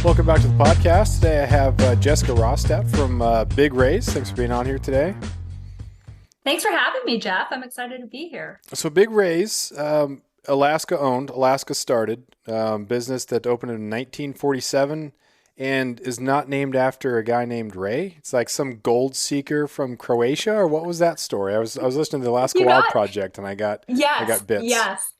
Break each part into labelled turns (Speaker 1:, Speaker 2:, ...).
Speaker 1: Welcome back to the podcast. Today I have Jessica Rostat from Big Rays. Thanks for being on here today.
Speaker 2: Thanks for having me, Jeff. I'm excited to be here.
Speaker 1: So Big Rays, Alaska owned, Alaska started, business that opened in 1947 and is not named after a guy named Ray. It's like some gold seeker from Croatia, or what was that story? I was listening to the Alaska
Speaker 2: You
Speaker 1: Wild
Speaker 2: got
Speaker 1: Project and I
Speaker 2: yes,
Speaker 1: got bits.
Speaker 2: yes.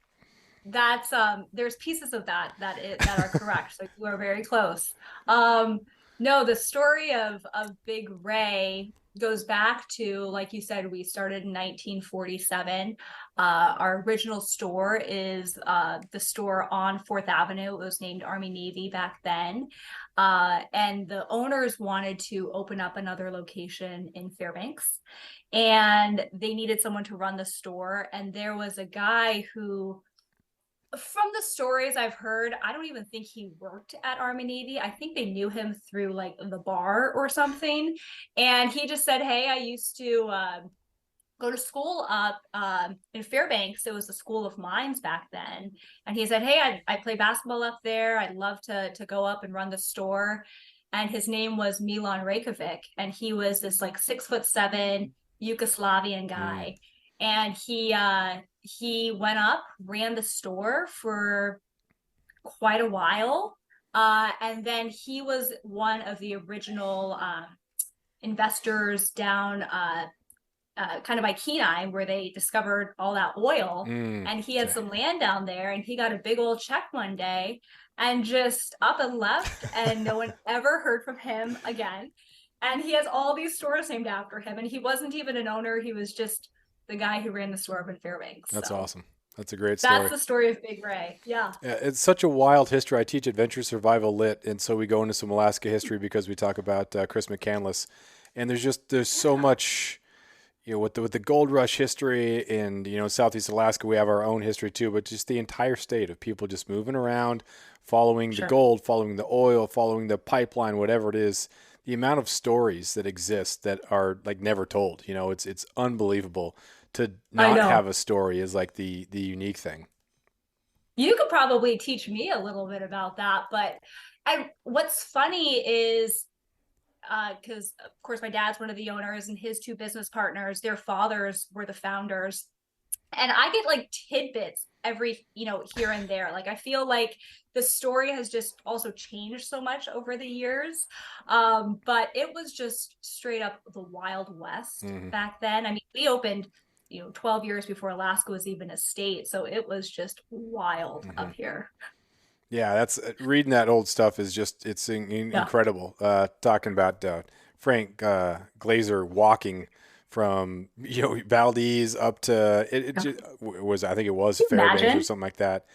Speaker 2: That's there's pieces of that are correct. So you are very close. Um no, the story of Big Ray goes back to, like you said, we started in 1947. Our original store is the store on Fourth Avenue. It was named Army Navy back then. And the owners wanted to open up another location in Fairbanks, and they needed someone to run the store. And there was a guy who, from the stories I've heard, I don't even think he worked at Army Navy. I think they knew him through like the bar or something. And he just said, "Hey, I used to go to school up in Fairbanks. It was the School of Mines back then." And he said, "Hey, I play basketball up there. I'd love to go up and run the store." And his name was Milan Rekovic, and he was this like 6'7" Yugoslavian
Speaker 1: Mm.
Speaker 2: guy. And he went up, ran the store for quite a while. And then he was one of the original investors down kind of by Kenai, where they discovered all that oil.
Speaker 1: Mm.
Speaker 2: And he had
Speaker 1: Okay.
Speaker 2: some land down there, and he got a big old check one day and just up and left, and no one ever heard from him again. And he has all these stores named after him, and he wasn't even an owner. He was just the guy who ran the store up in Fairbanks.
Speaker 1: That's
Speaker 2: So
Speaker 1: awesome. That's a great
Speaker 2: that's
Speaker 1: story.
Speaker 2: the story of Big Ray. Yeah.
Speaker 1: Yeah, it's such a wild history. I teach adventure survival lit, and so we go into some Alaska history because we talk about Chris McCandless, and there's so
Speaker 2: Yeah.
Speaker 1: much, with the gold rush history, and Southeast Alaska, we have our own history too, but just the entire state of people just moving around, following the
Speaker 2: Sure.
Speaker 1: gold, following the oil, following the pipeline, whatever it is. The amount of stories that exist that are like never told, it's unbelievable. To
Speaker 2: I
Speaker 1: not have
Speaker 2: know.
Speaker 1: a story is like the unique thing.
Speaker 2: You could probably teach me a little bit about that, but what's funny is because of course my dad's one of the owners, and his two business partners, their fathers were the founders, and I get like tidbits every here and there. Like I feel like the story has just also changed so much over the years. But it was just straight up the Wild West
Speaker 1: Hmm.
Speaker 2: back then. I mean, we opened 12 years before Alaska was even a state, so it was just wild
Speaker 1: Hmm.
Speaker 2: up here.
Speaker 1: Yeah, that's reading that old stuff is just
Speaker 2: Yeah.
Speaker 1: incredible. Talking about Frank Glazer walking from Valdez up to it
Speaker 2: Yeah.
Speaker 1: just, was I think it was
Speaker 2: Can you
Speaker 1: Fairbanks or
Speaker 2: imagine?
Speaker 1: something like that.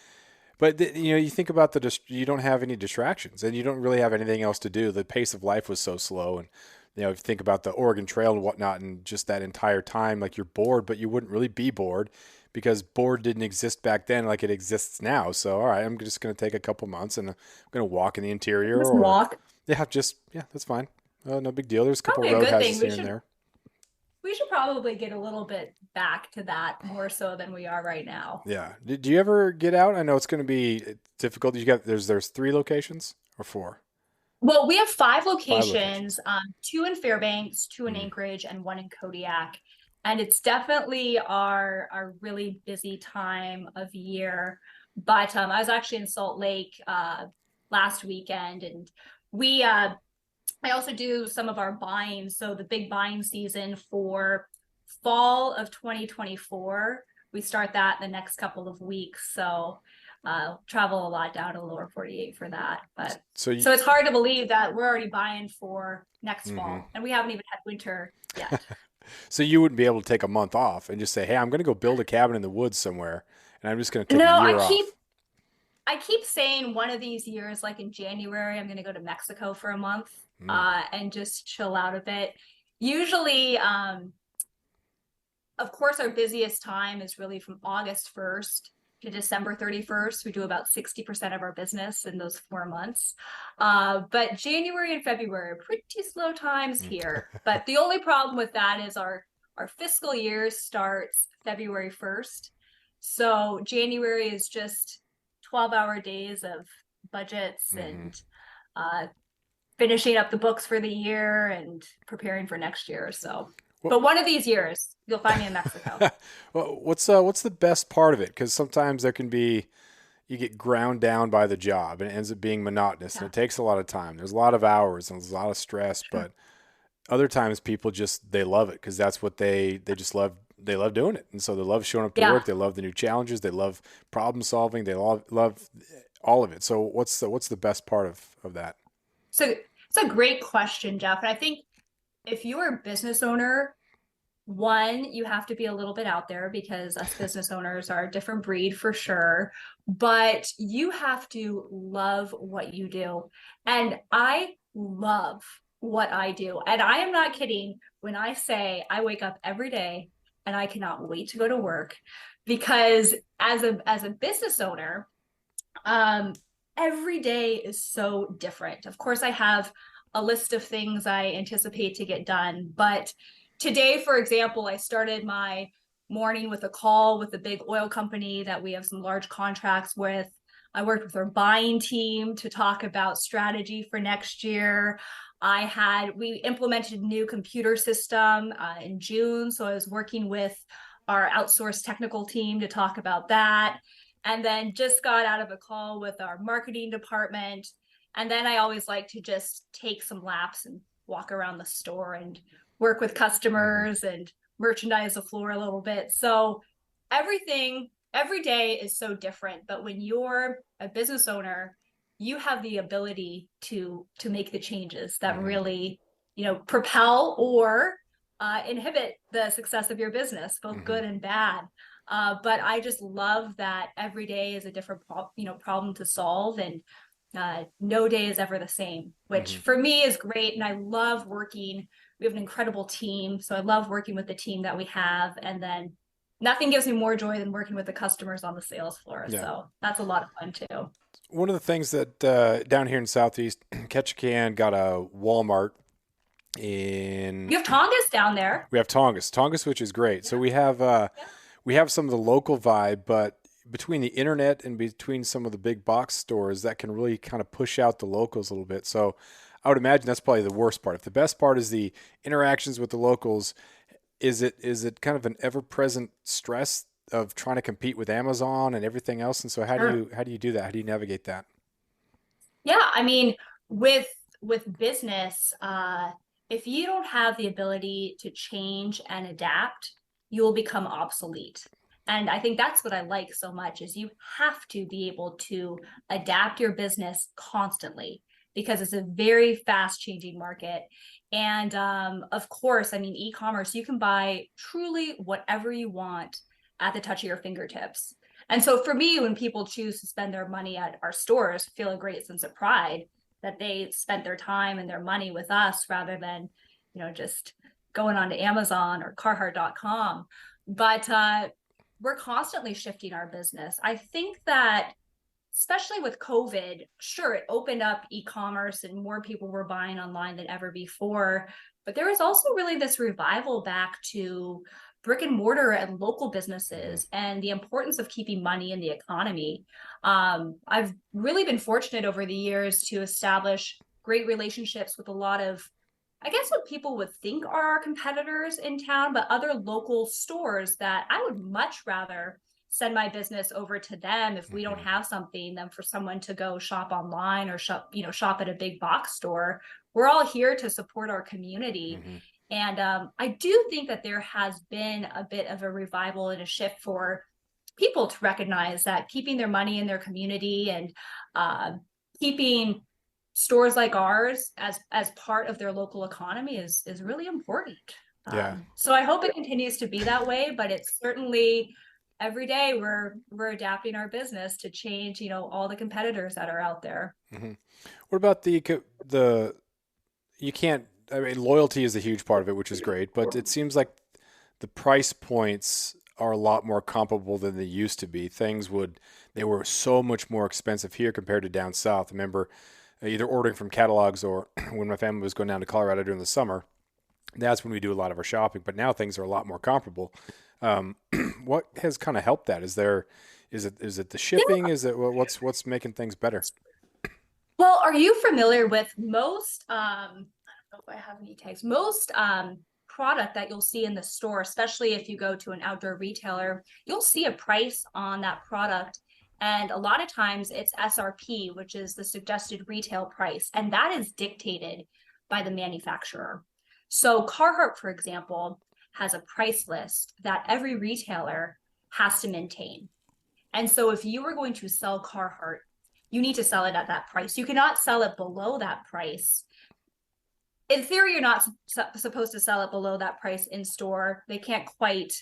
Speaker 1: But you think about you don't have any distractions and you don't really have anything else to do. The pace of life was so slow, and if you think about the Oregon Trail and whatnot, and just that entire time, like you're bored, but you wouldn't really be bored because bored didn't exist back then like it exists now. So all right, I'm just going to take a couple months and I'm going to walk in the interior,
Speaker 2: Just
Speaker 1: or
Speaker 2: walk.
Speaker 1: yeah, that's fine. No big deal. There's a couple
Speaker 2: Probably a good thing.
Speaker 1: roadhouses
Speaker 2: we
Speaker 1: here and
Speaker 2: should
Speaker 1: there.
Speaker 2: we should probably get a little bit back to that more so than we are right now.
Speaker 1: Yeah. Do you ever get out? I know it's going to be difficult. You got there's three locations or four,
Speaker 2: Well, we have five
Speaker 1: five locations.
Speaker 2: locations, two in Fairbanks, two in
Speaker 1: Mm.
Speaker 2: Anchorage, and one in Kodiak. And it's definitely our really busy time of year. But I was actually in Salt Lake last weekend, and we I also do some of our buying. So the big buying season for fall of 2024, we start that in the next couple of weeks. So travel a lot down to the lower 48 for that. But
Speaker 1: So
Speaker 2: so
Speaker 1: you,
Speaker 2: it's hard to believe that we're already buying for next
Speaker 1: mhm.
Speaker 2: fall, and we haven't even had winter yet.
Speaker 1: So you wouldn't be able to take a month off and just say, "Hey, I'm going to go build a cabin in the woods somewhere, and I'm just going to take a
Speaker 2: No,
Speaker 1: year off."
Speaker 2: I keep saying one of these years, like in January, I'm going to go to Mexico for a month
Speaker 1: Mm.
Speaker 2: and just chill out a bit. Usually, of course, our busiest time is really from August 1st to December 31st. We do about 60% of our business in those 4 months. But January and February are pretty slow times
Speaker 1: Mm.
Speaker 2: here. But the only problem with that is our fiscal year starts February 1st. So January is just 12-hour days of budgets
Speaker 1: Hmm.
Speaker 2: and uh, finishing up the books for the year and preparing for next year. So,
Speaker 1: Well,
Speaker 2: but one of these years, you'll find me in Mexico.
Speaker 1: well, what's the best part of it? Because sometimes there can be you get ground down by the job and it ends up being monotonous and
Speaker 2: Yeah,
Speaker 1: it takes a lot of time. There's a lot of hours and there's a lot of stress,
Speaker 2: sure.
Speaker 1: but other times people just they love it because that's what they just love. They love doing it, and so they love showing up to
Speaker 2: Yeah.
Speaker 1: work. They love the new challenges. They love problem solving. They love all of it. So what's the best part of that?
Speaker 2: So it's a great question, Jeff. And I think if you're a business owner, one, you have to be a little bit out there because us business owners are a different breed for sure. But you have to love what you do. And I love what I do. And I am not kidding when I say I wake up every day and I cannot wait to go to work because as a business owner, um, every day is so different. Of course, I have a list of things I anticipate to get done, but today, for example, I started my morning with a call with a big oil company that we have some large contracts with. I worked with our buying team to talk about strategy for next year. We implemented a new computer system in June. So I was working with our outsourced technical team to talk about that, and then just got out of a call with our marketing department. And then I always like to just take some laps and walk around the store and work with
Speaker 1: Hmm.
Speaker 2: customers and merchandise the floor a little bit. So every day is so different. But when you're a business owner, you have the ability to make the changes that
Speaker 1: Hmm.
Speaker 2: really, propel or inhibit the success of your business, both
Speaker 1: Hmm.
Speaker 2: good and bad. But I just love that every day is a different problem to solve, and no day is ever the same, which
Speaker 1: Hmm.
Speaker 2: for me is great. And I love working. We have an incredible team, so I love working with the team that we have. And then nothing gives me more joy than working with the customers on the sales floor.
Speaker 1: Yeah.
Speaker 2: So that's a lot of fun too.
Speaker 1: One of the things that down here in Southeast, Ketchikan got a Walmart in.
Speaker 2: You have Tongass down there.
Speaker 1: We have Tongass, which is great. So
Speaker 2: Yeah, yeah.
Speaker 1: we have some of the local vibe, but between the internet and between some of the big box stores, that can really kind of push out the locals a little bit. So I would imagine that's probably the worst part. If the best part is the interactions with the locals, is it kind of an ever present stress of trying to compete with Amazon and everything else? And so
Speaker 2: Sure.
Speaker 1: how do you do that? How do you navigate that?
Speaker 2: Yeah, I mean, with business, if you don't have the ability to change and adapt, you will become obsolete. And I think that's what I like so much is you have to be able to adapt your business constantly because it's a very fast changing market. And of course, I mean, e-commerce, you can buy truly whatever you want at the touch of your fingertips. And so for me, when people choose to spend their money at our stores, feel a great sense of pride that they spent their time and their money with us rather than, just going on to Amazon or Carhartt.com. But we're constantly shifting our business. I think that especially with COVID, sure, it opened up e-commerce and more people were buying online than ever before. But there was also really this revival back to brick and mortar and local
Speaker 1: Hmm.
Speaker 2: businesses and the importance of keeping money in the economy. I've really been fortunate over the years to establish great relationships with a lot of, I guess, what people would think are our competitors in town, but other local stores that I would much rather send my business over to them if we don't
Speaker 1: Hmm.
Speaker 2: have something than for someone to go shop online or shop at a big box store. We're all here to support our community.
Speaker 1: Hmm.
Speaker 2: And I do think that there has been a bit of a revival and a shift for people to recognize that keeping their money in their community and uh, keeping stores like ours as part of their local economy is really important.
Speaker 1: Yeah.
Speaker 2: So I hope it continues to be that way, but it's certainly every day we're adapting our business to change, all the competitors that are out there.
Speaker 1: Hmm. What about the you can't I mean loyalty is a huge part of it, which is great, but it seems like the price points are a lot more comparable than they used to be. They were so much more expensive here compared to down south. I remember either ordering from catalogs or when my family was going down to Colorado during the summer, that's when we do a lot of our shopping. But now things are a lot more comparable. Um, what has kind of helped that? Is it the shipping? Is it what's making things better?
Speaker 2: Well, are you familiar with most, I don't know if I have any tags, most product that you'll see in the store, especially if you go to an outdoor retailer, you'll see a price on that product. And a lot of times it's SRP, which is the suggested retail price, and that is dictated by the manufacturer. So Carhartt, for example, has a price list that every retailer has to maintain. And so if you were going to sell Carhartt, you need to sell it at that price. You cannot sell it below that price. In theory, you're not supposed to sell it below that price in store. They can't quite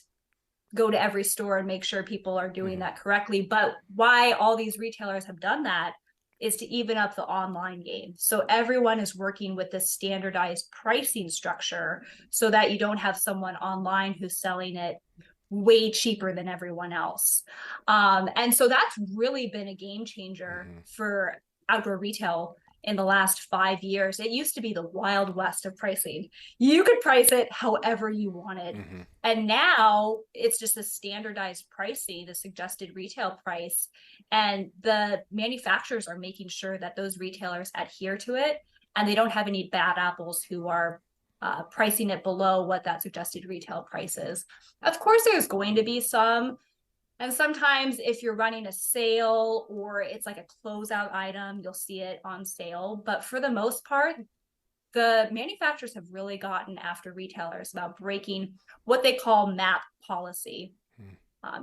Speaker 2: go to every store and make sure people are doing that correctly. But why all these retailers have done that is to even up the online game. So everyone is working with this standardized pricing structure so that you don't have someone online who's selling it way cheaper than everyone else. And so that's really been a game changer for outdoor retail in the last 5 years. It used to be the wild west of pricing. You could price it however you wanted. And now it's just a standardized pricing, the suggested retail price. And the manufacturers are making sure that those retailers adhere to it and they don't have any bad apples who are pricing it below what that suggested retail price is. Of course, there's going to be some, and sometimes if you're running a sale or it's like a closeout item, you'll see it on sale. But for the most part, the manufacturers have really gotten after retailers about breaking what they call MAP policy.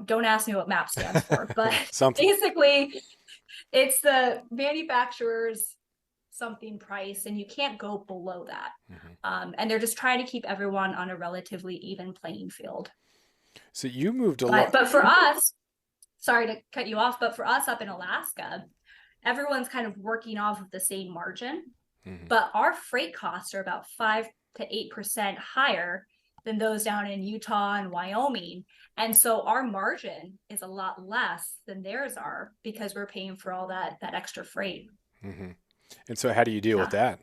Speaker 2: Don't ask me what MAP stands for, but basically it's the manufacturer's something price and you can't go below that. And they're just trying to keep everyone on a relatively even playing field.
Speaker 1: So you moved a lot.
Speaker 2: But for us, sorry to cut you off, but for us up in Alaska, everyone's kind of working off of the same margin, but our freight costs are about 5 to 8% higher than those down in Utah and Wyoming. And so our margin is a lot less than theirs are because we're paying for all that extra freight.
Speaker 1: And so how do you deal with that?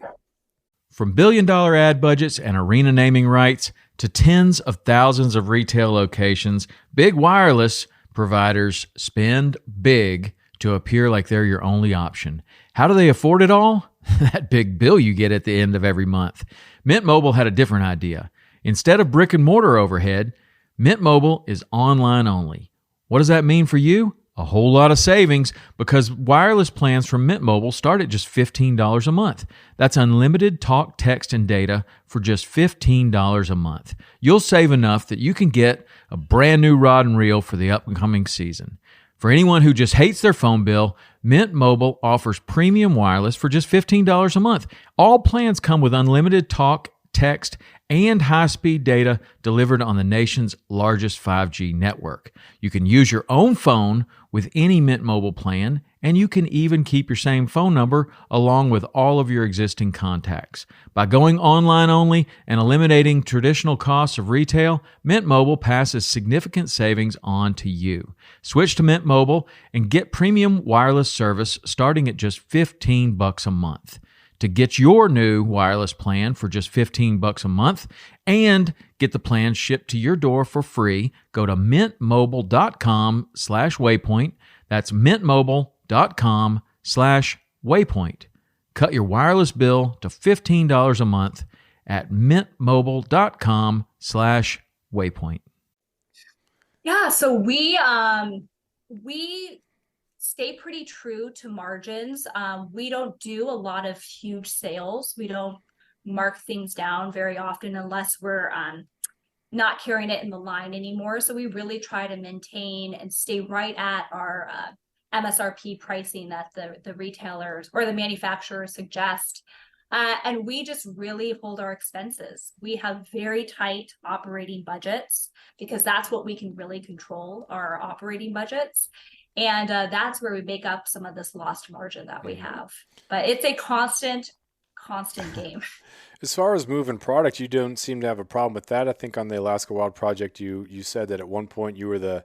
Speaker 3: From billion-dollar ad budgets and arena naming rights to tens of thousands of retail locations, big wireless providers spend big to appear like they're your only option. How do they afford it all? That big bill you get at the end of every month. Mint Mobile had a different idea. Instead of brick and mortar overhead, Mint Mobile is online only. What does that mean for you? A whole lot of savings because wireless plans from Mint Mobile start at just $15 a month. That's unlimited talk, text, and data for just $15 a month. You'll save enough that you can get a brand new rod and reel for the upcoming season. For anyone who just hates their phone bill, Mint Mobile offers premium wireless for just $15 a month. All plans come with unlimited talk, text, and high-speed data delivered on the nation's largest 5G network. You can use your own phone with any Mint Mobile plan, and you can even keep your same phone number along with all of your existing contacts. By going online only and eliminating traditional costs of retail, Mint Mobile passes significant savings on to you. Switch to Mint Mobile and get premium wireless service starting at just $15 a month. To get your new wireless plan for just $15 a month and get the plan shipped to your door for free, go to mintmobile.com/waypoint. That's mintmobile.com/waypoint. Cut your wireless bill to $15 a month at mintmobile.com/waypoint.
Speaker 2: Yeah, so we stay pretty true to margins. We don't do a lot of huge sales. We don't mark things down very often unless we're not carrying it in the line anymore. So we really try to maintain and stay right at our MSRP pricing that the retailers or the manufacturers suggest. And we just really hold our expenses. We have very tight operating budgets because that's what we can really control, our operating budgets. And that's where we make up some of this lost margin that we have. But it's a constant game.
Speaker 1: As far as moving product, you don't seem to have a problem with that. I think on the Alaska Wild Project, you said that at one point you were the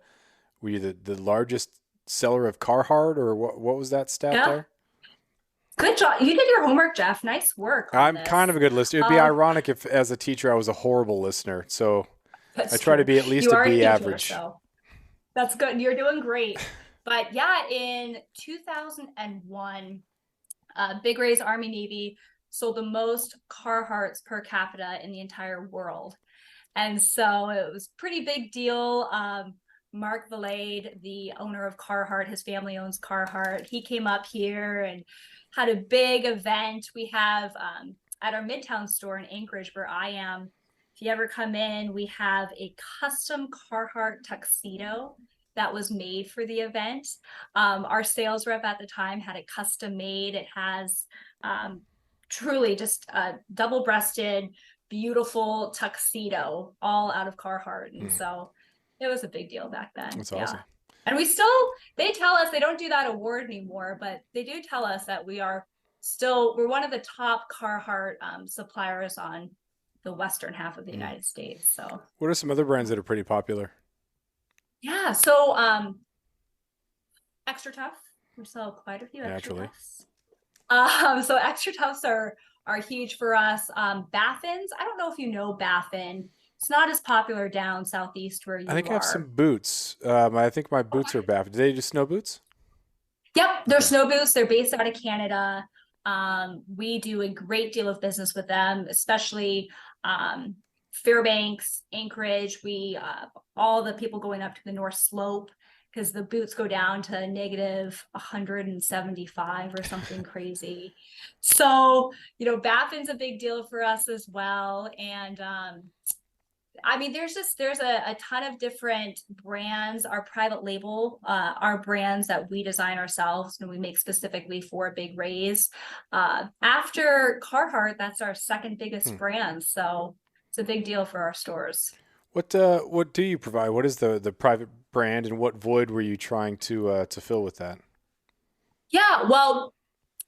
Speaker 1: largest seller of Carhartt, or what was that stat there?
Speaker 2: Good job. You did your homework, Jeff. Nice work.
Speaker 1: I'm kind of a good listener. It'd be ironic if, as a teacher, I was a horrible listener. So I try to be at least a B average. So.
Speaker 2: That's good. You're doing great. But yeah, in 2001, Big Ray's Army Navy sold the most Carhartts per capita in the entire world. And so it was a pretty big deal. Mark Valade, the owner of Carhartt, his family owns Carhartt. He came up here and had a big event. We have at our Midtown store in Anchorage, where I am, if you ever come in, we have a custom Carhartt tuxedo that was made for the event. Our sales rep at the time had it custom made. It has truly just a double-breasted, beautiful tuxedo, all out of Carhartt. And so it was a big deal back then.
Speaker 1: That's awesome.
Speaker 2: And they tell us, they don't do that award anymore, but they do tell us that we're one of the top Carhartt suppliers on the western half of the United States. So
Speaker 1: what are some other brands that are pretty popular?
Speaker 2: Yeah, so Extra Tough, we sell quite a few Extra
Speaker 1: Naturally.
Speaker 2: Toughs. So Extra Toughs are huge for us. Baffins, I don't know if you know Baffin. It's not as popular down southeast where you are.
Speaker 1: I think I have some boots. I think my boots are Baffin. Do they do snow boots?
Speaker 2: Yep, they're snow boots. They're based out of Canada. We do a great deal of business with them, especially Fairbanks, Anchorage. We all the people going up to the North Slope, because the boots go down to negative 175 or something crazy. So, Baffin's a big deal for us as well. And I mean, there's a ton of different brands. Our private label are brands that we design ourselves and we make specifically for Big Rays. After Carhartt, that's our second biggest brand. So it's a big deal for our stores.
Speaker 1: What do you provide? What is the private brand, and what void were you trying to fill with that?
Speaker 2: Yeah, well,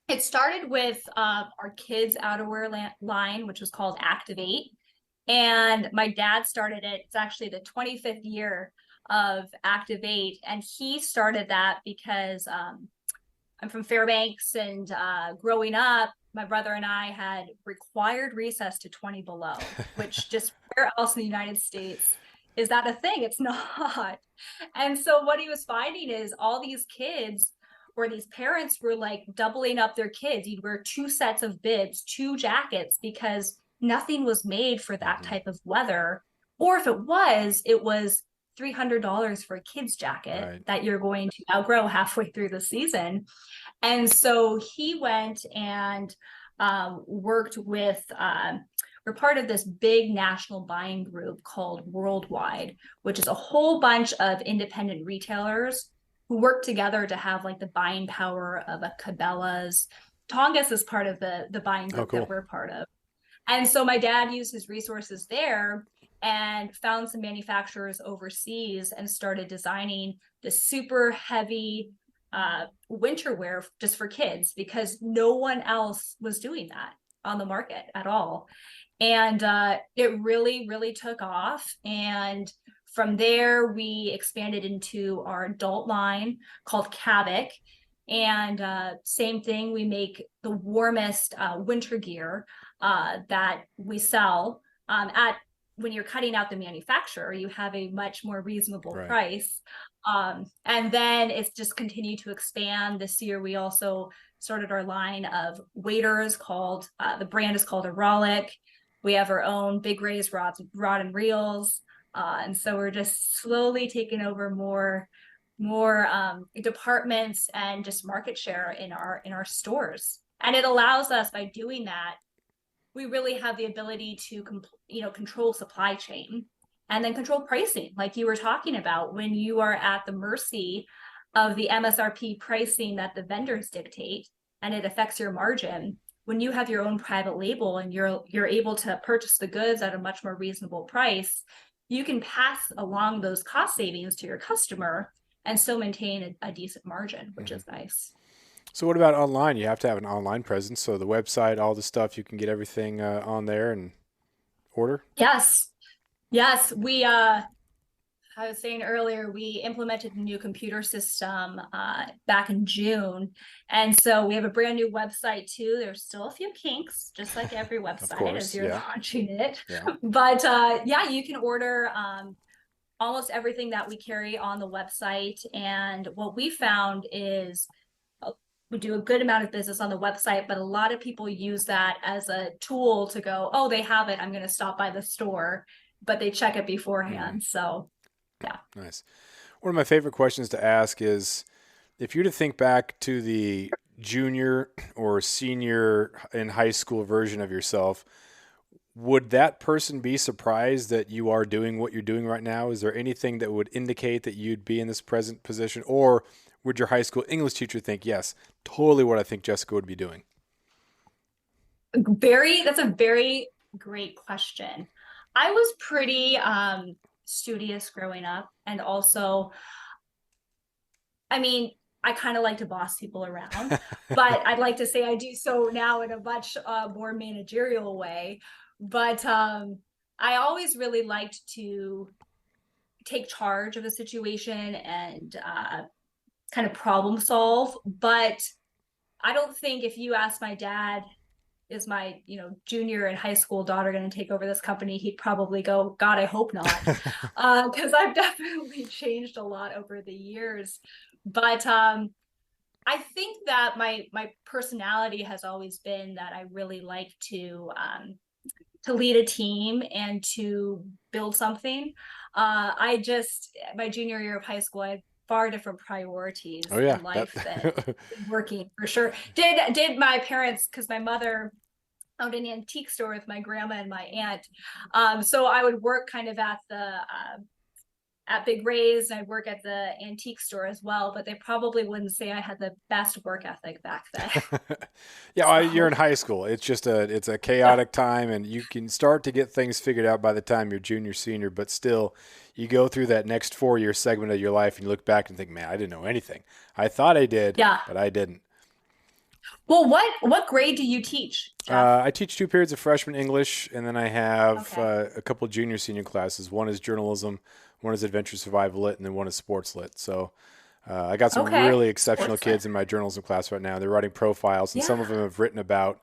Speaker 2: it started with our kids' outerwear line, which was called Activate. And my dad started it. It's actually the 25th year of Activate. And he started that because I'm from Fairbanks, and growing up, my brother and I had required recess to 20 below, which just where else in the United States is that a thing? It's not. And so what he was finding is all these kids or these parents were like doubling up their kids. You'd wear 2 sets of bibs, 2 jackets, because nothing was made for that type of weather. Or if it was $300 for a kid's jacket that you're going to outgrow halfway through the season. And so he went and worked with, we're part of this big national buying group called Worldwide, which is a whole bunch of independent retailers who work together to have like the buying power of a Cabela's. Tongass is part of the buying group that we're part of. And so my dad used his resources there and found some manufacturers overseas and started designing the super heavy winter wear just for kids, because no one else was doing that on the market at all. And it really, really took off. And from there, we expanded into our adult line called Kavik. And same thing, we make the warmest winter gear that we sell when you're cutting out the manufacturer, you have a much more reasonable price. And then it's just continued to expand. This year, we also started our line of waders called, the brand is called Auralic. We have our own Big Rays rod and reels. And so we're just slowly taking over more departments and just market share in our stores. And it allows us, by doing that, we really have the ability to control supply chain and then control pricing, like you were talking about. When you are at the mercy of the MSRP pricing that the vendors dictate, and it affects your margin, when you have your own private label and you're able to purchase the goods at a much more reasonable price, you can pass along those cost savings to your customer and still maintain a decent margin, which is nice.
Speaker 1: So what about online? You have to have an online presence. So the website, all the stuff, you can get everything on there and order?
Speaker 2: Yes. We, I was saying earlier, we implemented a new computer system back in June. And so we have a brand new website too. There's still a few kinks, just like every website as you're launching it. Yeah. But you can order almost everything that we carry on the website. And what we found is We do a good amount of business on the website, but a lot of people use that as a tool to go, oh, they have it, I'm going to stop by the store, but they check it
Speaker 1: Mhm.
Speaker 2: beforehand. So yeah.
Speaker 1: Nice. One of my favorite questions to ask is if you're to think back to the junior or senior in high school version of yourself, would that person be surprised that you are doing what you're doing right now? Is there anything that would indicate that you'd be in this present position? Or would your high school English teacher think, yes, totally what I think Jessica would be doing?
Speaker 2: That's a very great question. I was pretty studious growing up, and also, I mean, I kind of like to boss people around, but I'd like to say I do so now in a much more managerial way. But I always really liked to take charge of a situation and kind of problem solve. But I don't think if you ask my dad, is my junior and high school daughter going to take over this company, he'd probably go, God, I hope not, because I've definitely changed a lot over the years. But I think that my personality has always been that I really like to lead a team and to build something. I just my junior year of high school, I had far different
Speaker 1: Oh
Speaker 2: priorities
Speaker 1: yeah,
Speaker 2: in
Speaker 1: that
Speaker 2: life than working for sure. Did my parents, because my mother owned an antique store with my grandma and my aunt. So I would work kind of at Big Ray's, and I'd work at the antique store as well, but they probably wouldn't say I had the best work ethic back then.
Speaker 1: yeah, you're
Speaker 2: So
Speaker 1: in high school. It's a
Speaker 2: yeah.
Speaker 1: chaotic time, and you can start to get things figured out by the time you're junior, senior. But still, you go through that next 4 year segment of your life, and you look back and think, "Man, I didn't know anything. I thought I did,
Speaker 2: Yeah.
Speaker 1: but I didn't."
Speaker 2: Well, what grade do you teach, Jeff?
Speaker 1: I teach 2 periods of freshman English, and then I have
Speaker 2: Okay.
Speaker 1: a couple junior, senior classes. One is journalism, one is adventure survival lit, and then one is sports lit. So I got some
Speaker 2: Okay.
Speaker 1: really exceptional
Speaker 2: Sports lit.
Speaker 1: kids in my journalism class right now. They're writing profiles, and some of
Speaker 2: Yeah.
Speaker 1: them have written about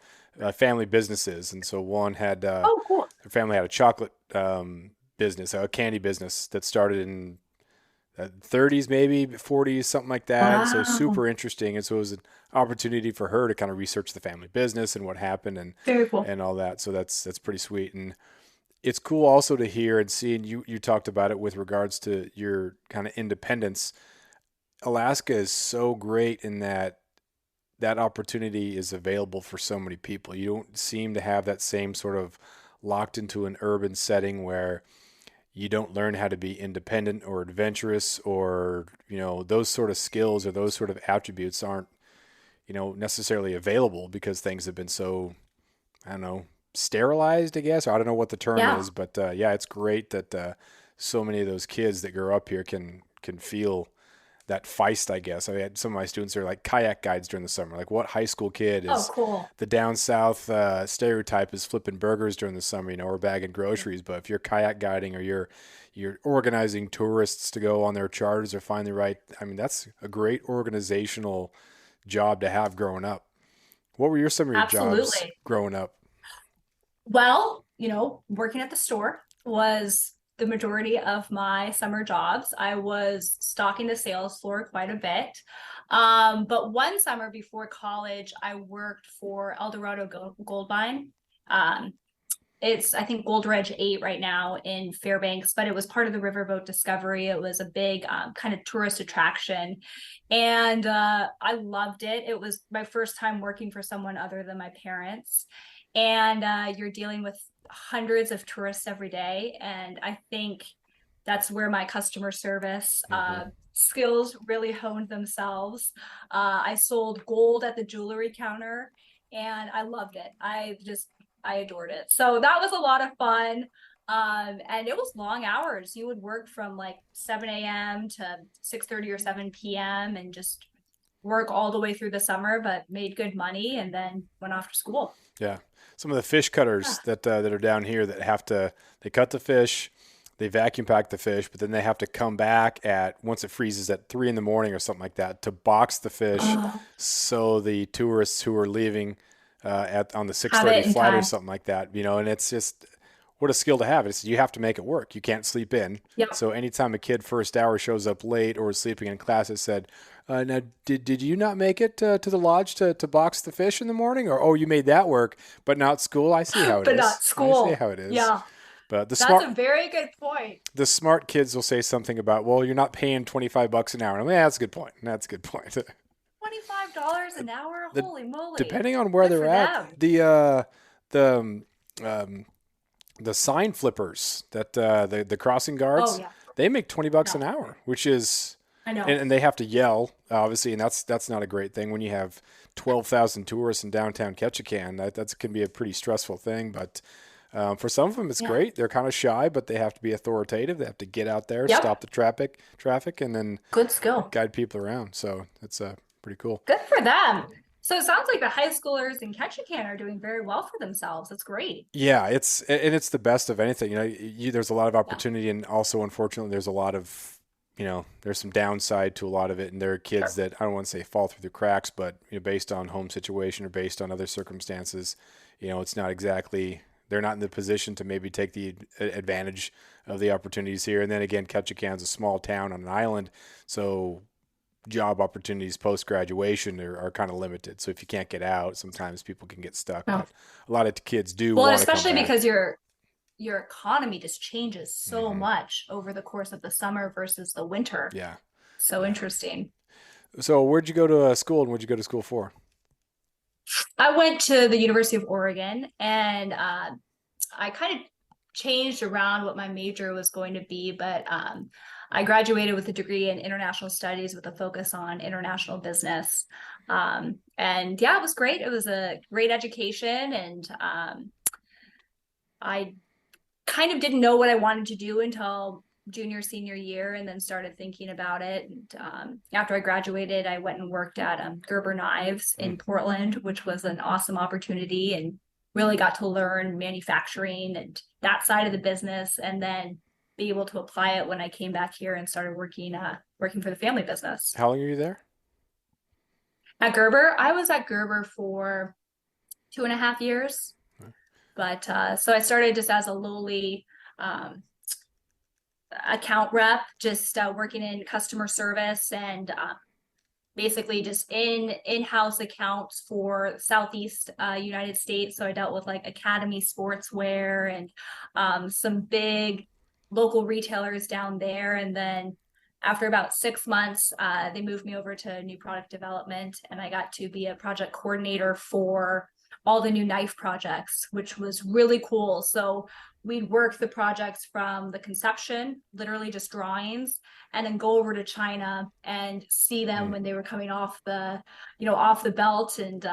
Speaker 1: family businesses. And so one had
Speaker 2: Oh, cool.
Speaker 1: their family had a chocolate business, a candy business that started in 30s, maybe 40s, something like that. And so
Speaker 2: Wow.
Speaker 1: super interesting. And so it was an opportunity for her to kind of research the family business and what happened
Speaker 2: Very cool.
Speaker 1: and all that. So that's pretty sweet. And it's cool also to hear and see. And you talked about it with regards to your kind of independence. Alaska is so great in that that opportunity is available for so many people. You don't seem to have that same sort of locked into an urban setting where you don't learn how to be independent or adventurous or those sort of skills or those sort of attributes aren't necessarily available because things have been so, I don't know, sterilized, I guess, or I don't know what the term
Speaker 2: Yeah.
Speaker 1: is, but yeah, it's great that so many of those kids that grow up here can feel that feist, I guess. I had some of my students are like kayak guides during the summer. Like, what high school kid
Speaker 2: Oh,
Speaker 1: is
Speaker 2: cool.
Speaker 1: the down south stereotype is flipping burgers during the summer, or bagging groceries. But if you're kayak guiding or you're organizing tourists to go on their charters or find the right, I mean, that's a great organizational job to have growing up. What were some of your jobs
Speaker 2: Absolutely.
Speaker 1: growing up?
Speaker 2: Well, working at the store was the majority of my summer jobs. I was stocking the sales floor quite a bit. But one summer before college, I worked for Eldorado Gold Mine. Um, it's, I think, Gold Ridge 8 right now in Fairbanks, but it was part of the Riverboat Discovery. It was a big kind of tourist attraction. And I loved it. It was my first time working for someone other than my parents. And you're dealing with hundreds of tourists every day. And I think that's where my customer service
Speaker 1: Hmm.
Speaker 2: skills really honed themselves. I sold gold at the jewelry counter and I loved it. I adored it. So that was a lot of fun. And it was long hours. You would work from like 7 a.m. to 6:30 or 7 p.m. and just work all the way through the summer, but made good money and then went off to school.
Speaker 1: Yeah, some of the fish
Speaker 2: Yeah.
Speaker 1: cutters that are down here that have to they cut the fish, they vacuum pack the fish, but then they have to come back at once it freezes at 3 in the morning or something like that to box the fish,
Speaker 2: Oh,
Speaker 1: so the tourists who are leaving at on the six
Speaker 2: have
Speaker 1: thirty
Speaker 2: it in
Speaker 1: flight or
Speaker 2: time.
Speaker 1: something like that, and it's just what a skill to have. It's you have to make it work. You can't sleep in.
Speaker 2: Yep.
Speaker 1: So anytime a kid first hour shows up late or is sleeping in class, it said, now did you not make it to the lodge to box the fish in the morning? Or oh, you made that work, but not school. I see how it
Speaker 2: But
Speaker 1: is.
Speaker 2: not
Speaker 1: I see
Speaker 2: school.
Speaker 1: how it is.
Speaker 2: Yeah.
Speaker 1: But
Speaker 2: That's a very good point.
Speaker 1: the smart kids will say something about, well, you're not paying $25 an hour. And I'm like, yeah, that's a good point. That's a good point.
Speaker 2: $25 an hour?
Speaker 1: The-
Speaker 2: Holy moly.
Speaker 1: Depending on where
Speaker 2: Good
Speaker 1: they're
Speaker 2: for
Speaker 1: at,
Speaker 2: them.
Speaker 1: the sign flippers that the crossing guards,
Speaker 2: Oh, yeah.
Speaker 1: they make $20 an
Speaker 2: No.
Speaker 1: hour, which is
Speaker 2: I know.
Speaker 1: and they have to yell obviously, and that's not a great thing when you have 12,000 tourists in downtown Ketchikan. That can be a pretty stressful thing, but for some of them it's
Speaker 2: Yeah.
Speaker 1: great. They're kind of shy, but they have to be authoritative. They have to get out there,
Speaker 2: Yep.
Speaker 1: stop the traffic, and then
Speaker 2: Good skill.
Speaker 1: guide people around. So it's pretty cool.
Speaker 2: Good for them. So it sounds like the high schoolers in Ketchikan are doing very well for themselves. That's great.
Speaker 1: Yeah, it's the best of anything. There's a lot of opportunity, and also unfortunately, there's a lot of there's some downside to a lot of it, and there are kids
Speaker 2: Sure.
Speaker 1: that I don't want to say fall through the cracks, but based on home situation or based on other circumstances, it's not exactly they're not in the position to maybe take the advantage of the opportunities here. And then again, Ketchikan's a small town on an island, so job opportunities post graduation are kind of limited. So if you can't get out, sometimes people can get stuck.
Speaker 2: Oh.
Speaker 1: But a lot of kids do
Speaker 2: Well, and
Speaker 1: want to come
Speaker 2: especially
Speaker 1: back.
Speaker 2: because your economy just changes so
Speaker 1: Mhm.
Speaker 2: much over the course of the summer versus the winter.
Speaker 1: Yeah.
Speaker 2: So interesting.
Speaker 1: So where'd you go to school, and what'd you go to school for?
Speaker 2: I went to the University of Oregon, and I kind of changed around what my major was going to be, but I graduated with a degree in international studies with a focus on international business. And yeah, it was great. It was a great education, and I kind of didn't know what I wanted to do until junior, senior year, and then started thinking about it. And after I graduated, I went and worked at Gerber Knives in Portland, which was an awesome opportunity, and really got to learn manufacturing and that side of the business, and then be able to apply it when I came back here and started working for the family business.
Speaker 1: How long were you there?
Speaker 2: At Gerber, I was at Gerber for 2.5 years.
Speaker 1: Okay.
Speaker 2: But so I started just as a lowly account rep, just working in customer service and basically just in-house accounts for Southeast United States. So I dealt with like Academy Sportswear and some big local retailers down there. And then after about 6 months, they moved me over to new product development, and I got to be a project coordinator for all the new knife projects, which was really cool. So we'd work the projects from the conception, literally just drawings, and then go over to China and see them when they were coming off the belt, and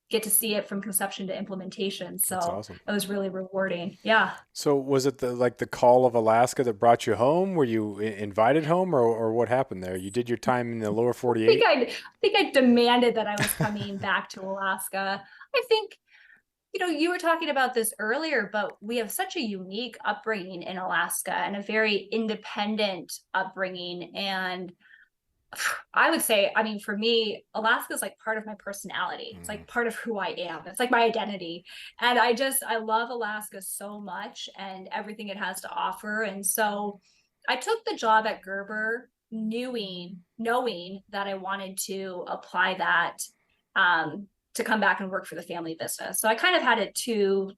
Speaker 2: get to see it from conception to implementation. So
Speaker 1: That's awesome.
Speaker 2: it was really rewarding. Yeah.
Speaker 1: So was it the call of Alaska that brought you home? Were you invited home, or what happened there? You did your time in the lower 48?
Speaker 2: I think I demanded that I was coming back to Alaska. I think, you were talking about this earlier, but we have such a unique upbringing in Alaska and a very independent upbringing. And I would say, I mean, for me, Alaska is like part of my personality. It's like part of who I am. It's like my identity. And I love Alaska so much and everything it has to offer. And so I took the job at Gerber knowing that I wanted to apply that to come back and work for the family business. So I kind of had a 2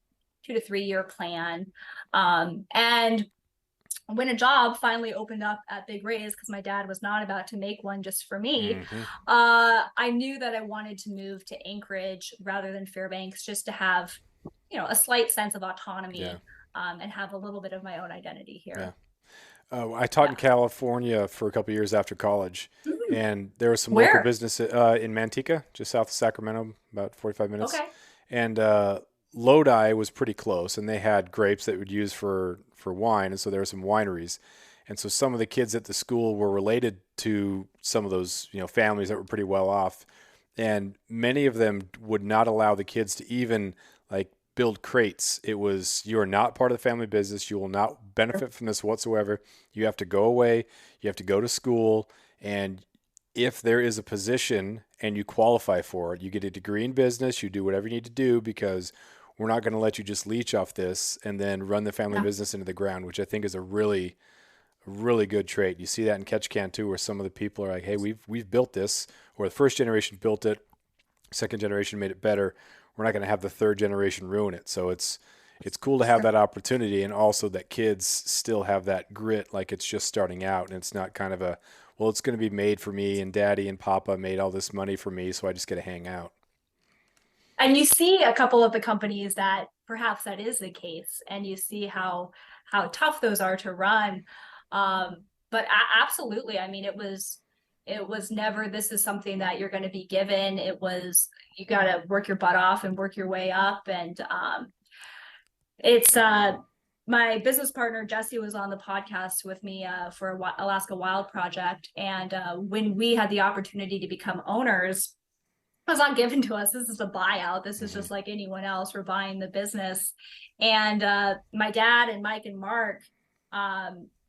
Speaker 2: to 3 year plan. And when a job finally opened up at Big Rays, because my dad was not about to make one just for me, I knew that I wanted to move to Anchorage rather than Fairbanks, just to have, a slight sense of autonomy, and have a little bit of my own identity here.
Speaker 1: Yeah. I taught in California for a couple of years after college, and there was some
Speaker 2: Where?
Speaker 1: local business in Manteca, just south of Sacramento, about 45 minutes.
Speaker 2: Okay.
Speaker 1: And Lodi was pretty close, and they had grapes that would use for wine, and so there were some wineries. And so some of the kids at the school were related to some of those, families that were pretty well off, and many of them would not allow the kids to even like build crates. It was, you are not part of the family business. You will not benefit from this whatsoever. You have to go away. You have to go to school. And if there is a position and you qualify for it, you get a degree in business, you do whatever you need to do, because we're not going to let you just leech off this and then run the family
Speaker 2: Yeah.
Speaker 1: business into the ground, which I think is a really good trait. You see that in Catch Can too, where some of the people are like, hey, we've built this, or the first generation built it, second generation made it better. We're not going to have the third generation ruin it. So it's cool to have that opportunity, and also that kids still have that grit, like it's just starting out, and it's not kind of a, well, it's going to be made for me, and daddy and papa made all this money for me, so I just get to hang out.
Speaker 2: And you see a couple of the companies that perhaps that is the case, and you see how tough those are to run. But absolutely, I mean, it was never, this is something that you're going to be given. It was, you got to work your butt off and work your way up. And it's my business partner Jesse was on the podcast with me for Alaska Wild Project, and when we had the opportunity to become owners, it was not given to us. This is a buyout. This is just like anyone else. We're buying the business. And my dad and Mike and Mark,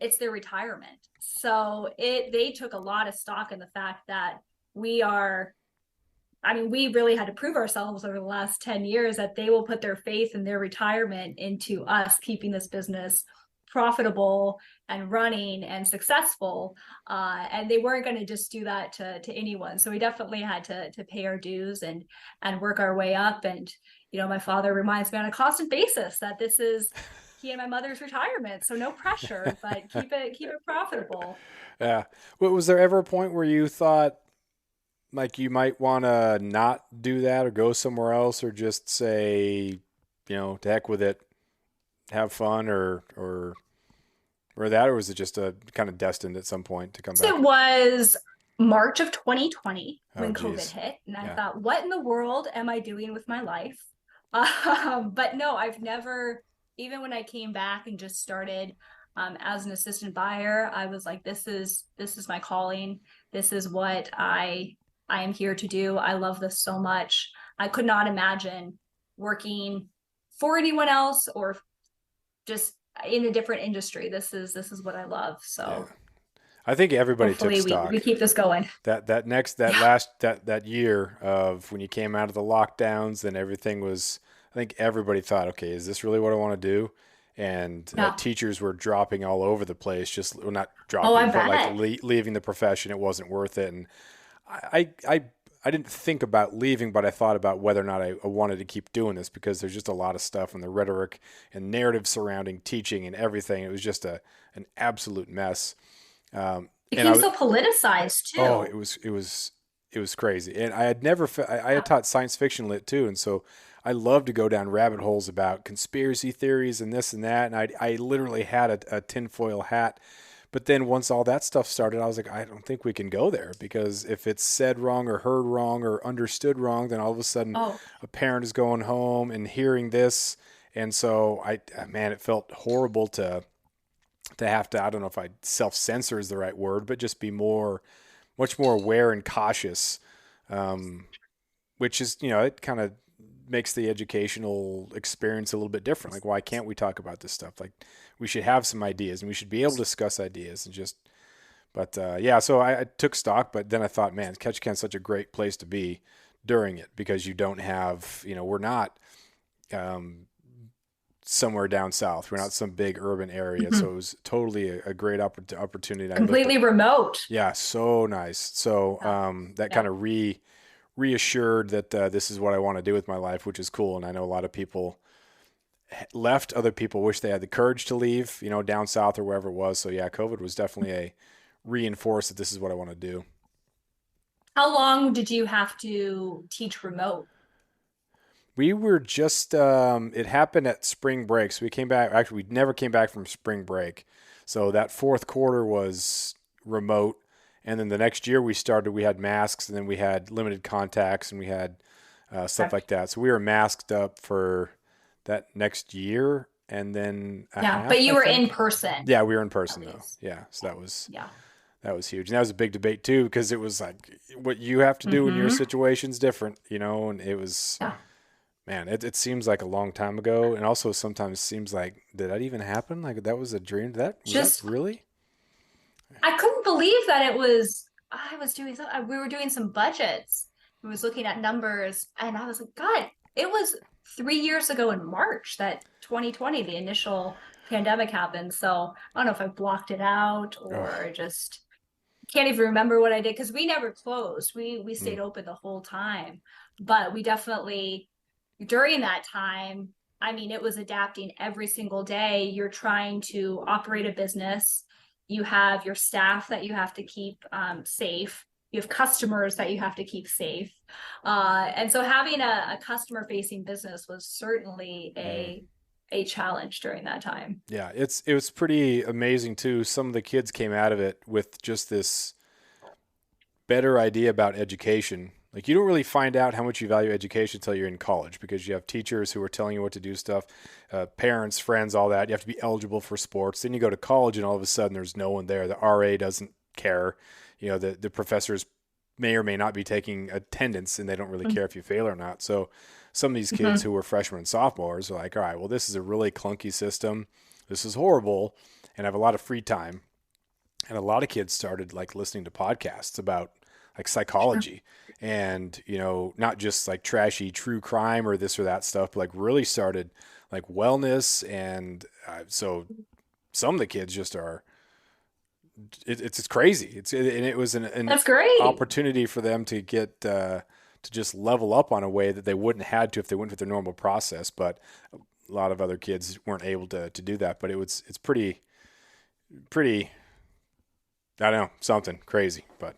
Speaker 2: it's their retirement. So they took a lot of stock in the fact that we really had to prove ourselves over the last 10 years that they will put their faith in their retirement into us keeping this business profitable and running and successful. And they weren't going to just do that to anyone. So we definitely had to pay our dues and work our way up. And, my father reminds me on a constant basis that this is he and my mother's retirement. So no pressure, but keep it profitable.
Speaker 1: Yeah. Well, was there ever a point where you thought like you might want to not do that or go somewhere else, or just say, to heck with it, have fun, or that, or was it just a kind of destined at some point to come back?
Speaker 2: It was March of 2020 when
Speaker 1: geez.
Speaker 2: COVID hit, and I thought, what in the world am I doing with my life? But no, I've never, even when I came back and just started as an assistant buyer, I was like, this is my calling. This is what I am here to do. I love this so much. I could not imagine working for anyone else or just in a different industry. This is what I love. So
Speaker 1: I think everybody took stock.
Speaker 2: We keep this going.
Speaker 1: That year of when you came out of the lockdowns and everything was, I think everybody thought, okay, is this really what I want to do? And teachers were dropping all over the place, not dropping, but like leaving the profession. It wasn't worth it. And I didn't think about leaving, but I thought about whether or not I wanted to keep doing this, because there's just a lot of stuff and the rhetoric and narrative surrounding teaching and everything. It was just an absolute mess.
Speaker 2: It became so politicized too.
Speaker 1: Oh, it was crazy. And I had never, I had taught science fiction lit too. And so I love to go down rabbit holes about conspiracy theories and this and that. And I literally had a tinfoil hat. But then once all that stuff started, I was like, I don't think we can go there, because if it's said wrong or heard wrong or understood wrong, then all of a sudden a parent is going home and hearing this. And so it felt horrible to have to, I don't know if self-censor is the right word, but just be much more aware and cautious, which is, it kind of makes the educational experience a little bit different. Like, why can't we talk about this stuff? Like, we should have some ideas and we should be able to discuss ideas and just, but so I took stock, but then I thought, man, Catch Can's such a great place to be during it, because you don't have, we're not somewhere down south. We're not some big urban area. Mm-hmm. So it was totally a great opportunity.
Speaker 2: Completely remote.
Speaker 1: Yeah. So nice. So kind of reassured that this is what I want to do with my life, which is cool. And I know a lot of people left. Other people wish they had the courage to leave, down south or wherever it was. So yeah, COVID was definitely a reinforce that this is what I want to do.
Speaker 2: How long did you have to teach remote?
Speaker 1: We were just, it happened at spring break. So we came back, actually, we never came back from spring break. So that fourth quarter was remote. And then the next year we had masks, and then we had limited contacts, and we had stuff like that. So we were masked up for that next year. And then,
Speaker 2: but you were in person.
Speaker 1: Yeah, we were in person though. Yeah. So that was huge. And that was a big debate too, because it was like what you have to do in your situation's different, and it was, man, it seems like a long time ago. And also sometimes seems like, did that even happen? Like that was a dream. Was that really?
Speaker 2: I couldn't believe that we were doing some budgets. I was looking at numbers, and I was like, God, it was 3 years ago in March that 2020, the initial pandemic happened. So I don't know if I blocked it out or just can't even remember what I did because we never closed. We stayed open the whole time, but we definitely during that time, I mean, it was adapting every single day. You're trying to operate a business. You have your staff that you have to keep safe. You have customers that you have to keep safe. And so having a customer facing business was certainly a challenge during that time.
Speaker 1: Yeah, it was pretty amazing too. Some of the kids came out of it with just this better idea about education. Like you don't really find out how much you value education until you're in college because you have teachers who are telling you what to do stuff, parents, friends, all that. You have to be eligible for sports. Then you go to college and all of a sudden there's no one there. The RA doesn't care. You know, the professors may or may not be taking attendance and they don't really care if you fail or not. So some of these kids who were freshmen and sophomores are like, all right, well, this is a really clunky system. This is horrible. And I have a lot of free time. And a lot of kids started like listening to podcasts about like psychology and, you know, not just like trashy true crime or this or that stuff, but like really started like wellness. And so some of the kids just are, it's crazy. And it was an
Speaker 2: That's great.
Speaker 1: opportunity for them to get, to just level up on a way that they wouldn't had to if they went with their normal process. But a lot of other kids weren't able to do that, but it's pretty, I don't know, something crazy, but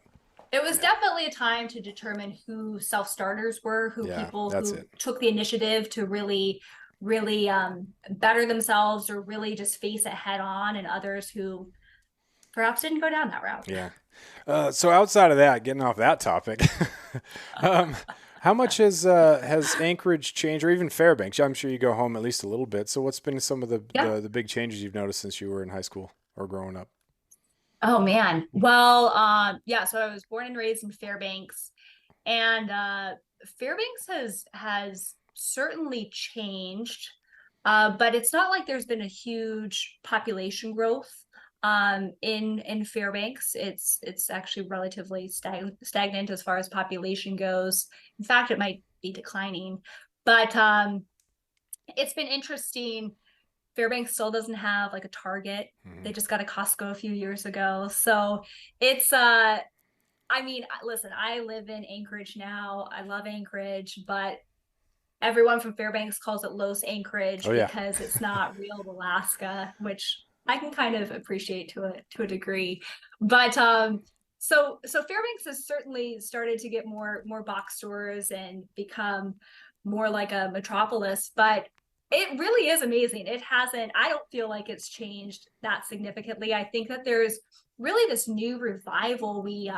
Speaker 2: it was definitely a time to determine who self-starters were, who people who took the initiative to really better themselves or really just face it head on, and others who perhaps didn't go down that route.
Speaker 1: Yeah. So outside of that, getting off that topic, how much has Anchorage changed, or even Fairbanks? I'm sure you go home at least a little bit. So what's been some of the big changes you've noticed since you were in high school or growing up?
Speaker 2: Oh man. Well, so I was born and raised in Fairbanks, and Fairbanks has certainly changed, but it's not like there's been a huge population growth in Fairbanks. It's actually relatively stagnant as far as population goes. In fact, it might be declining, but it's been interesting. Fairbanks still doesn't have like a Target. They just got a Costco a few years ago. So it's, I mean, listen, I live in Anchorage now. I love Anchorage, but everyone from Fairbanks calls it Los Anchorage because it's not real Alaska, which I can kind of appreciate to a degree. But so Fairbanks has certainly started to get more box stores and become more like a metropolis, but it really is amazing. I don't feel like it's changed that significantly. I think that there's really this new revival. We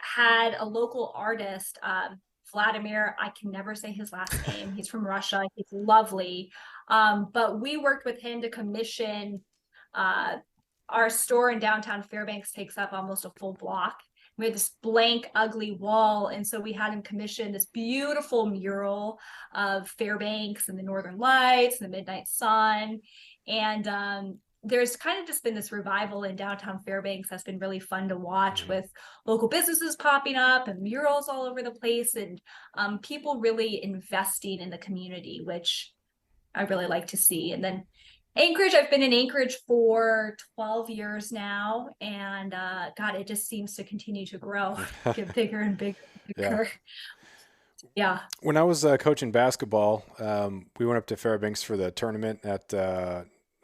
Speaker 2: had a local artist, Vladimir, I can never say his last name. He's from Russia. He's lovely. But we worked with him to commission our store in downtown Fairbanks takes up almost a full block. We had this blank, ugly wall. And so we had him commission this beautiful mural of Fairbanks and the Northern Lights and the midnight sun. And there's kind of just been this revival in downtown Fairbanks that's been really fun to watch, with local businesses popping up and murals all over the place, and people really investing in the community, which I really like to see. And then Anchorage, I've been in Anchorage for 12 years now, and God, it just seems to continue to grow, get bigger and bigger and bigger. Yeah.
Speaker 1: When I was coaching basketball, we went up to Fairbanks for the tournament at,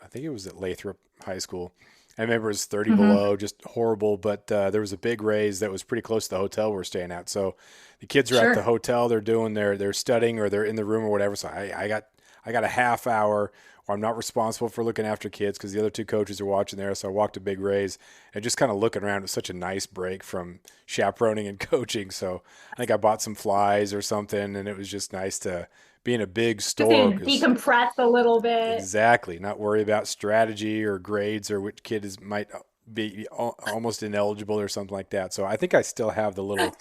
Speaker 1: I think it was at Lathrop High School. I remember it was 30 below, just horrible, but there was a big raise that was pretty close to the hotel we were staying at. So the kids are at the hotel, they're doing they're studying, or they're in the room or whatever. So I got a half hour, or I'm not responsible for looking after kids because the other two coaches are watching there. So I walked a big raise and just kind of looking around. It was such a nice break from chaperoning and coaching. So I think I bought some flies or something, and it was just nice to be in a big store.
Speaker 2: Decompress a little bit.
Speaker 1: Exactly. Not worry about strategy or grades or which kid might be almost ineligible or something like that. So I think I still have the little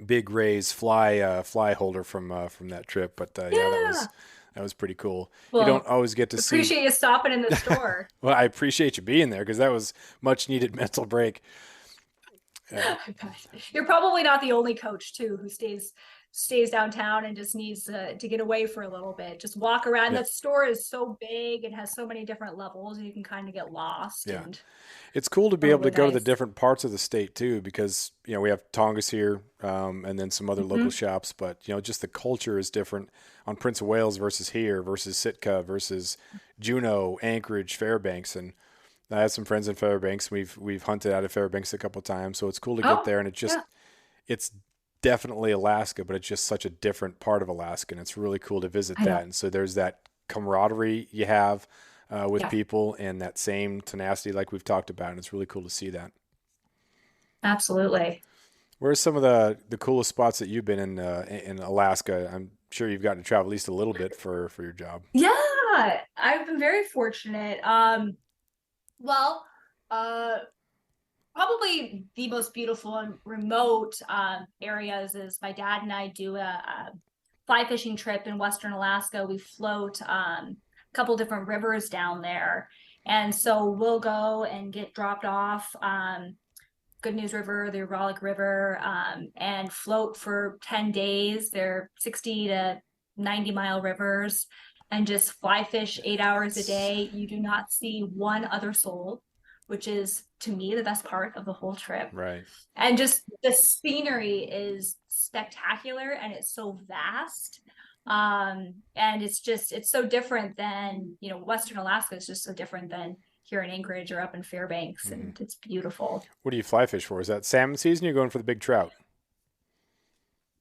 Speaker 1: big raise fly holder from that trip. But that was pretty cool. Well, you don't always get to
Speaker 2: appreciate you stopping in the store.
Speaker 1: Well, I appreciate you being there because that was much needed mental break.
Speaker 2: You're probably not the only coach too who stays stays downtown and just needs to get away for a little bit. Just walk around.
Speaker 1: Yeah.
Speaker 2: That store is so big. It has so many different levels. You can kind of get lost.
Speaker 1: Yeah.
Speaker 2: And
Speaker 1: It's cool to be able to
Speaker 2: probably
Speaker 1: go to the
Speaker 2: nice.
Speaker 1: different parts of the state too, because we have Tongass here, and then some other local
Speaker 2: Mhm.
Speaker 1: shops. But just the culture is different on Prince of Wales versus here versus Sitka versus Juneau, Anchorage, Fairbanks, and I have some friends in Fairbanks. We've hunted out of Fairbanks a couple of times, so it's cool to get
Speaker 2: Oh,
Speaker 1: there. And
Speaker 2: yeah,
Speaker 1: it's definitely Alaska, but it's just such a different part of Alaska, and it's really cool to visit
Speaker 2: I know.
Speaker 1: that. And so there's that camaraderie you have with
Speaker 2: Yeah,
Speaker 1: people, and that same tenacity like we've talked about, and it's really cool to see that.
Speaker 2: absolutely.
Speaker 1: Where's some of the coolest spots that you've been in Alaska? I'm sure you've gotten to travel at least a little bit for your job.
Speaker 2: Yeah, I've been very fortunate. Well, uh, probably the most beautiful and remote areas is my dad and I do a fly fishing trip in Western Alaska. We float a couple different rivers down there. And so we'll go and get dropped off Good News River, the Uralic River, and float for 10 days. They're 60 to 90-mile rivers and just fly fish 8 hours a day. You do not see one other soul, which is to me the best part of the whole trip.
Speaker 1: Right.
Speaker 2: And just the scenery is spectacular and it's so vast. And it's so different than, Western Alaska is just so different than here in Anchorage or up in Fairbanks,
Speaker 1: Hmm.
Speaker 2: and it's beautiful.
Speaker 1: What do you fly fish for? Is that salmon season? You're going for the big trout?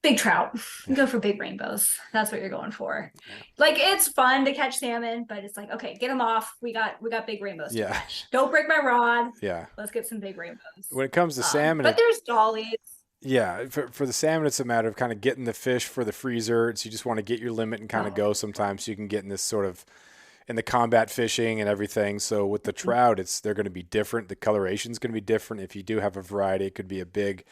Speaker 2: Big trout. You
Speaker 1: Yeah.
Speaker 2: go for big rainbows. That's what you're going for.
Speaker 1: Yeah.
Speaker 2: Like it's fun to catch salmon, but it's like, okay, get them off. We got big rainbows to
Speaker 1: Yeah.
Speaker 2: catch. Don't break my rod.
Speaker 1: Yeah.
Speaker 2: Let's get some big rainbows.
Speaker 1: When it comes to salmon,
Speaker 2: But there's dollies.
Speaker 1: yeah, for the salmon, it's a matter of kind of getting the fish for the freezer. So you just want to get your limit and kind of
Speaker 2: Oh,
Speaker 1: go sometimes, so you can get in this sort of in the combat fishing and everything. So with the trout, they're going to be different. The coloration is going to be different. If you do have a variety, it could be a big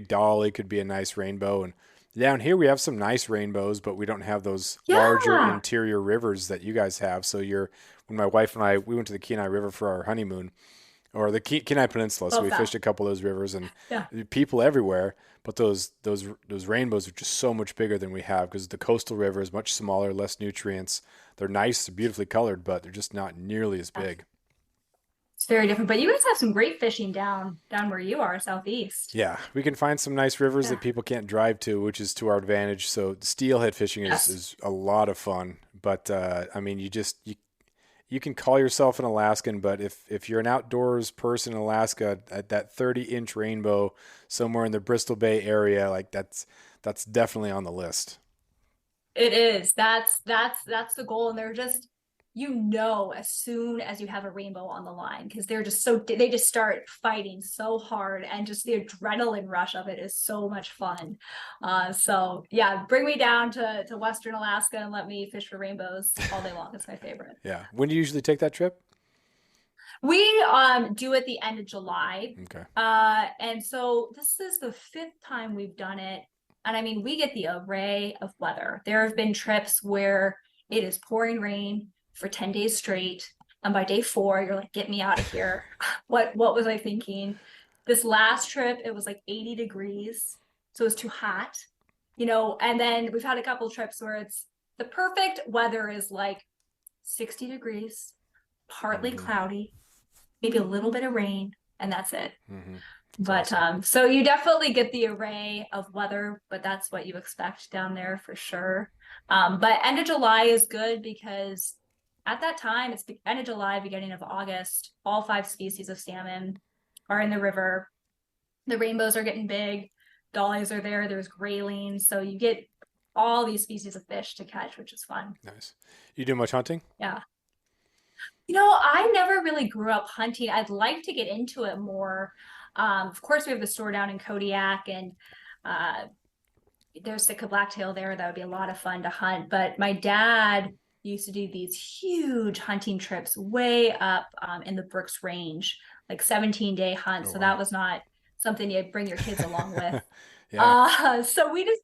Speaker 1: dolly, could be a nice rainbow. And down here we have some nice rainbows, but we don't have those larger
Speaker 2: yeah.
Speaker 1: interior rivers that you guys have. So when my wife and I we went to the Kenai River for our honeymoon, or the Kenai Peninsula. So
Speaker 2: Love
Speaker 1: we
Speaker 2: that.
Speaker 1: fished a couple of those rivers, and
Speaker 2: Yeah.
Speaker 1: people everywhere. But those rainbows are just so much bigger than we have, because the coastal river is much smaller, less nutrients. They're nice, beautifully colored, but they're just not nearly as big.
Speaker 2: It's very different. But you guys have some great fishing down where you are, southeast.
Speaker 1: Yeah, we can find some nice rivers
Speaker 2: Yeah.
Speaker 1: that people can't drive to, which is to our advantage. So steelhead fishing
Speaker 2: Yes.
Speaker 1: is a lot of fun. But I mean, you can call yourself an Alaskan, but if you're an outdoors person in Alaska, at that 30-inch rainbow somewhere in the Bristol Bay area, like that's definitely on the list.
Speaker 2: It is. That's the goal. And they're just, as soon as you have a rainbow on the line, because they just start fighting so hard, and just the adrenaline rush of it is so much fun. So yeah, bring me down to Western Alaska and let me fish for rainbows all day long. It's my favorite.
Speaker 1: Yeah. When do you usually take that trip?
Speaker 2: We do at the end of July.
Speaker 1: Okay.
Speaker 2: And so this is the 5th time we've done it. And I mean, we get the array of weather. There have been trips where it is pouring rain for 10 days straight. And by day 4, you're like, get me out of here. What was I thinking? This last trip, it was like 80 degrees. So it was too hot, and then we've had a couple trips where it's the perfect weather is like 60 degrees, partly
Speaker 1: Mhm.
Speaker 2: cloudy, maybe a little bit of rain, and that's it.
Speaker 1: Mm-hmm.
Speaker 2: But
Speaker 1: awesome.
Speaker 2: so you definitely get the array of weather, but that's what you expect down there for sure. But end of July is good because at that time, it's the end of July, beginning of August, all 5 species of salmon are in the river. The rainbows are getting big, dollies are there, there's graylings, so you get all these species of fish to catch, which is fun.
Speaker 1: Nice. You do much hunting?
Speaker 2: Yeah. I never really grew up hunting. I'd like to get into it more. Of course, we have the store down in Kodiak, and there's Sitka blacktail there. That would be a lot of fun to hunt. But my dad used to do these huge hunting trips way up in the Brooks Range, like 17-day hunts.
Speaker 1: Oh,
Speaker 2: So
Speaker 1: wow.
Speaker 2: that was not something you'd bring your kids along with.
Speaker 1: Yeah.
Speaker 2: So we just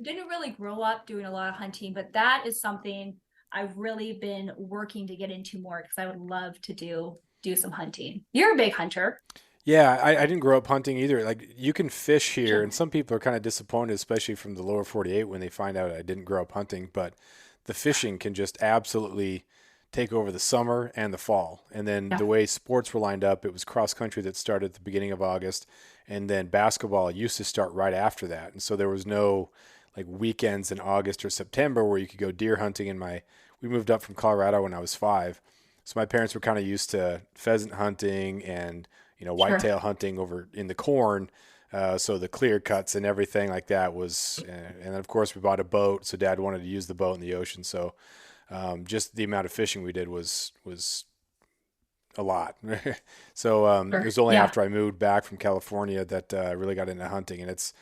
Speaker 2: didn't really grow up doing a lot of hunting, but that is something I've really been working to get into more, because I would love to do some hunting. You're a big hunter.
Speaker 1: Yeah, I didn't grow up hunting either. Like you can fish here,
Speaker 2: Sure.
Speaker 1: and some people are kind of disappointed, especially from the lower 48 when they find out I didn't grow up hunting. But the fishing can just absolutely take over the summer and the fall. And then
Speaker 2: Yeah.
Speaker 1: the way sports were lined up, it was cross country that started at the beginning of August, and then basketball used to start right after that. And so there was no like weekends in August or September where you could go deer hunting. We moved up from Colorado when I was 5, so my parents were kind of used to pheasant hunting and
Speaker 2: Sure.
Speaker 1: whitetail hunting over in the corn. So the clear cuts and everything like that was, and then of course we bought a boat. So Dad wanted to use the boat in the ocean. So just the amount of fishing we did was a lot. So it
Speaker 2: Sure.
Speaker 1: was only
Speaker 2: Yeah.
Speaker 1: after I moved back from California that I really got into hunting. And it's,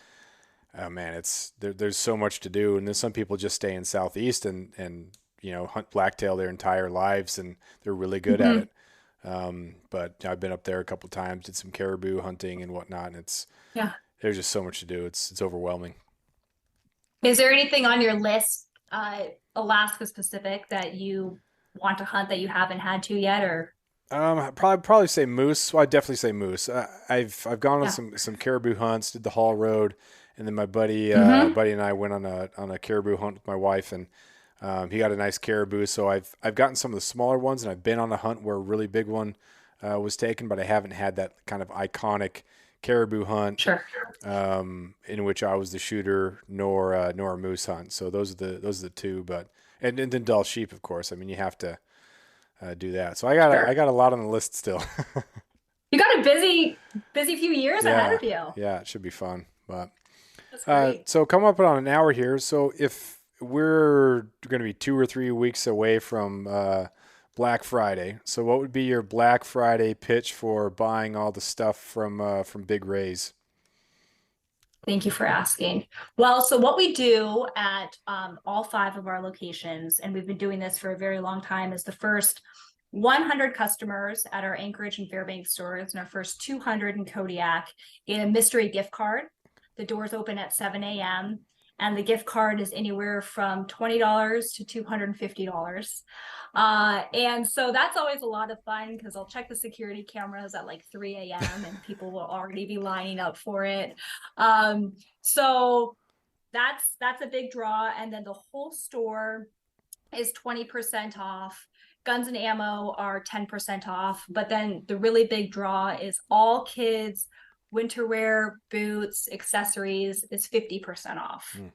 Speaker 1: oh man, there's so much to do. And then some people just stay in Southeast and hunt blacktail their entire lives, and they're really good at
Speaker 2: Mhm.
Speaker 1: it. But I've been up there a couple times, did some caribou hunting and whatnot, and
Speaker 2: Yeah.
Speaker 1: there's just so much to do. It's overwhelming.
Speaker 2: Is there anything on your list, Alaska specific, that you want to hunt that you haven't had to yet, or
Speaker 1: I'd probably say moose. Well, I'd definitely say moose. I've gone on
Speaker 2: yeah.
Speaker 1: some caribou hunts, did the Hall Road, and then my
Speaker 2: Mm-hmm.
Speaker 1: buddy and I went on a caribou hunt with my wife, and he got a nice caribou. So I've gotten some of the smaller ones, and I've been on a hunt where a really big one was taken, but I haven't had that kind of iconic caribou hunt
Speaker 2: Sure.
Speaker 1: in which I was the shooter, nor a moose hunt. So those are the two. But and then Dall sheep, of course. I mean, you have to do that. So I
Speaker 2: Sure.
Speaker 1: got a lot on the list still.
Speaker 2: You got a busy few years ahead
Speaker 1: Yeah,
Speaker 2: of you.
Speaker 1: yeah, it should be fun. But
Speaker 2: That's great.
Speaker 1: so come up on an hour here. So if we're going to be 2 or 3 weeks away from Black Friday, so what would be your Black Friday pitch for buying all the stuff from Big Ray's?
Speaker 2: Thank you for asking. Well, so what we do at all five of our locations, and we've been doing this for a very long time, is the first 100 customers at our Anchorage and Fairbanks stores and our first 200 in Kodiak get a mystery gift card. The doors open at 7 a.m. and the gift card is anywhere from $20 to $250. And so that's always a lot of fun because I'll check the security cameras at like 3 a.m. and people will already be lining up for it. So that's a big draw. And then the whole store is 20% off. Guns and ammo are 10% off. But then the really big draw is all kids winter wear, boots, accessories is 50% off.
Speaker 1: Mm.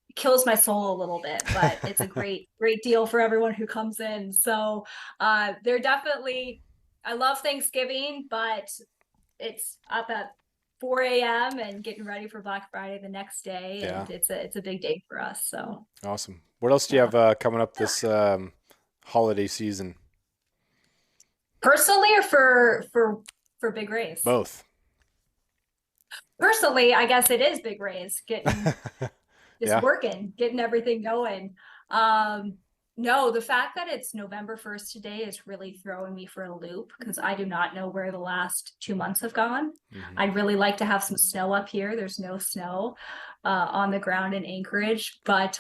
Speaker 2: It kills my soul a little bit, but it's a great deal for everyone who comes in. So they're definitely, I love Thanksgiving, but it's up at 4 a.m. and getting ready for Black Friday the next day.
Speaker 1: Yeah,
Speaker 2: And it's a big day for us. So
Speaker 1: awesome. What else do you
Speaker 2: yeah.
Speaker 1: have coming up this holiday season?
Speaker 2: Personally or for Big Rays?
Speaker 1: Both.
Speaker 2: Personally, I guess it is Big Rays getting just
Speaker 1: Yeah.
Speaker 2: working, getting everything going. Um, no, the fact that it's November 1st today is really throwing me for a loop because I do not know where the last 2 months have gone.
Speaker 1: Hmm.
Speaker 2: I'd really like to have some snow up here. There's no snow on the ground in Anchorage, but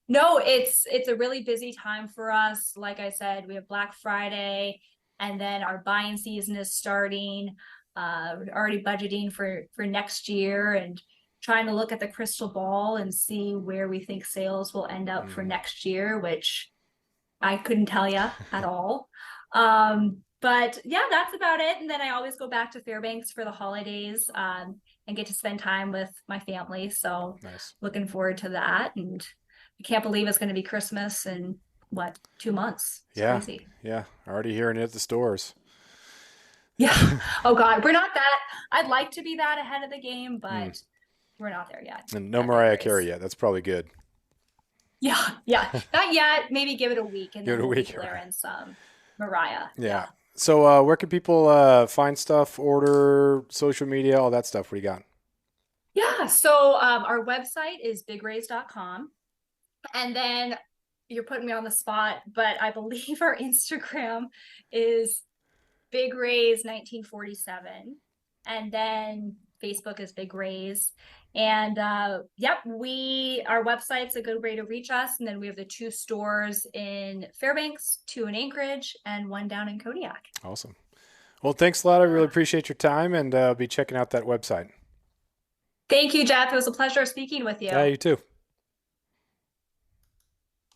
Speaker 2: no, it's a really busy time for us. Like I said, we have Black Friday, and then our buying season is starting. We're already budgeting for next year and trying to look at the crystal ball and see where we think sales will end up for
Speaker 1: Hmm.
Speaker 2: next year, which I couldn't tell you at all. But yeah, that's about it. And then I always go back to Fairbanks for the holidays and get to spend time with my family. So
Speaker 1: Nice.
Speaker 2: looking forward to that. And I can't believe it's going to be Christmas in what, 2 months? It's
Speaker 1: Yeah,
Speaker 2: crazy.
Speaker 1: yeah. Already hearing it at the stores.
Speaker 2: Yeah. Oh God, we're not that. I'd like to be that ahead of the game,
Speaker 1: Mm.
Speaker 2: but we're not there yet.
Speaker 1: And no
Speaker 2: At Big
Speaker 1: Mariah Carey
Speaker 2: Rays.
Speaker 1: yet. That's probably good.
Speaker 2: Yeah, yeah. Not yet. Maybe give it a week and
Speaker 1: Give it
Speaker 2: then
Speaker 1: a
Speaker 2: we'll be
Speaker 1: week, right.
Speaker 2: blaring some Mariah.
Speaker 1: Yeah.
Speaker 2: Yeah.
Speaker 1: So where can people find stuff, order, social media, all that stuff? What do you got?
Speaker 2: Yeah. So our website is bigrays.com. And then you're putting me on the spot, but I believe our Instagram is Big Rays 1947. And then Facebook is Big Rays. And yep, our website's a good way to reach us. And then we have the 2 stores in Fairbanks, 2 in Anchorage, and 1 down in Kodiak.
Speaker 1: Awesome. Well, thanks a lot. I really appreciate your time, and I'll be checking out that website.
Speaker 2: Thank you, Jeff. It was a pleasure speaking with you.
Speaker 1: Yeah, you too.